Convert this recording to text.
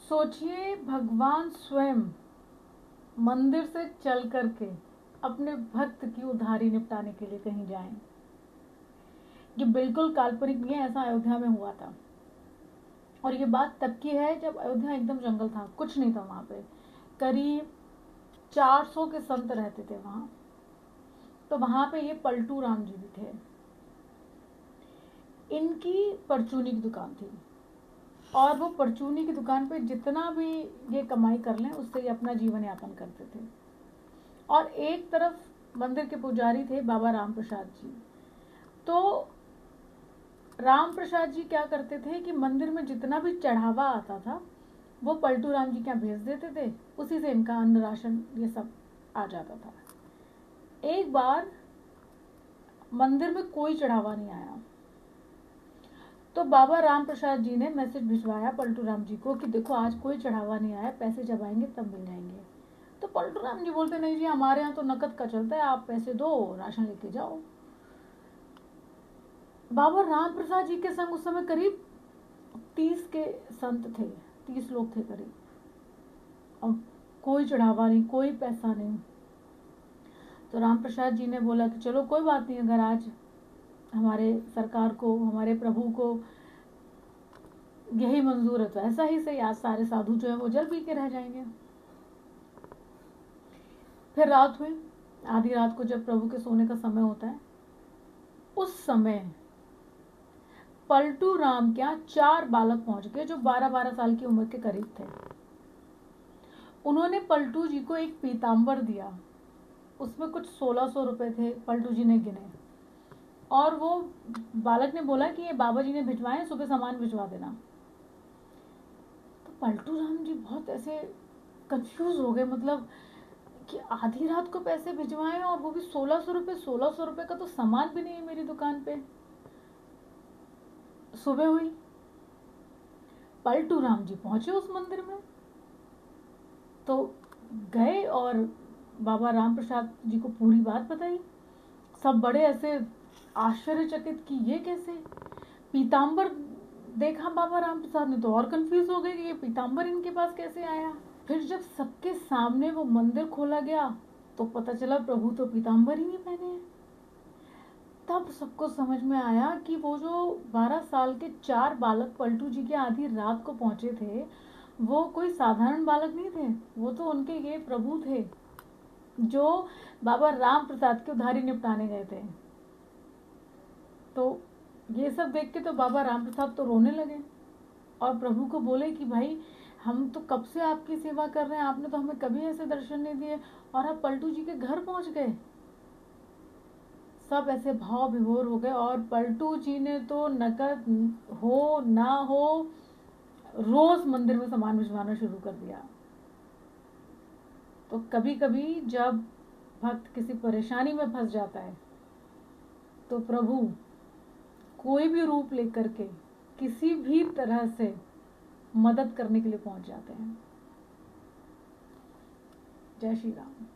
सोचिए भगवान स्वयं मंदिर से चल करके अपने भक्त की उधारी निपटाने के लिए कहीं जाएं। ये बिल्कुल काल्पनिक नहीं है, ऐसा अयोध्या में हुआ था। और ये बात तब की है जब अयोध्या एकदम जंगल था, कुछ नहीं था वहाँ पे। करीब 400 के संत रहते थे वहाँ। तो वहाँ पे ये पलटू राम जी भी थे। इनकी परचूनी की दुकान थी और वो परचूनी की दुकान पे जितना भी ये कमाई कर लें उससे ये अपना जीवन यापन करते थे। और एक तरफ मंदिर के पुजारी थे बाबा राम प्रसाद जी। तो राम प्रसाद जी क्या करते थे कि मंदिर में जितना भी चढ़ावा आता था वो पलटू राम जी क्या भेज देते थे, उसी से इनका अन्न राशन ये सब आ जाता था। एक बार मंदिर में कोई चढ़ावा नहीं आया तो बाबा राम प्रसाद जी ने मैसेज भिजवाया पलटू राम जी को कि देखो आज कोई चढ़ावा नहीं आया, पैसे जब आएंगे तब मिल जाएंगे। तो पलटू राम जी बोलते नहीं जी, हमारे यहाँ तो नकद का चलता है, आप पैसे दो राशन लेके जाओ। बाबा राम प्रसाद जी के संग उस समय करीब 30 के संत थे, 30 लोग थे करीब, और कोई चढ़ावा नहीं, कोई पैसा नहीं। तो राम प्रसाद जी ने बोला कि चलो कोई बात नहीं, अगर आज हमारे सरकार को, हमारे प्रभु को यही मंजूर है तो ऐसा ही सही, आज सारे साधु जो है वो जल पी के रह जाएंगे। फिर रात हुई, आधी रात को जब प्रभु के सोने का समय होता है, उस समय पलटू राम के यहाँ 4 बालक पहुंच गए जो 12-12 साल की उम्र के करीब थे। उन्होंने पलटू जी को एक पीताम्बर दिया, उसमें कुछ 1600 रुपए थे, पलटू जी ने गिने। और वो बालक ने बोला कि ये बाबा जी ने भिजवाए, सुबह सामान भिजवा देना। तो पलटू राम जी बहुत ऐसे कंफ्यूज हो गए, मतलब कि आधी रात को पैसे भिजवाए और वो भी 1600 रुपए, 1600 रुपए का तो सामान भी नहीं है मेरी दुकान पे। सुबह हुई, पलटू राम जी पहुंचे उस मंदिर में, तो गए और बाबा राम प्रसाद जी को पूरी बात बताई। सब बड़े ऐसे आश्चर्यचकित कि ये कैसे, पीताम्बर देखा बाबा राम प्रसाद ने तो और कंफ्यूज हो गए कि ये पीताम्बर इनके पास कैसे आया। फिर जब सबके सामने वो मंदिर खोला गया तो पता चला प्रभु तो पीताम्बर ही नहीं पहने हैं। तब सबको समझ में आया कि वो जो 12 साल के 4 बालक पलटू जी के आधी रात को पहुंचे थे वो कोई साधारण बालक नहीं थे, वो तो उनके ये प्रभु थे जो बाबा राम प्रसाद की उधारी निपटाने गए थे। तो ये सब देख के तो बाबा राम प्रसाद तो रोने लगे और प्रभु को बोले कि भाई हम तो कब से आपकी सेवा कर रहे हैं, आपने तो हमें कभी ऐसे दर्शन नहीं दिए और आप पलटू जी के घर पहुंच गए। सब ऐसे भाव विभोर हो गए और पलटू जी ने तो नकद हो ना हो रोज मंदिर में सामान भिजवाना शुरू कर दिया। तो कभी कभी जब भक्त किसी परेशानी में फंस जाता है तो प्रभु कोई भी रूप लेकर के किसी भी तरह से मदद करने के लिए पहुंच जाते हैं। जय श्री राम।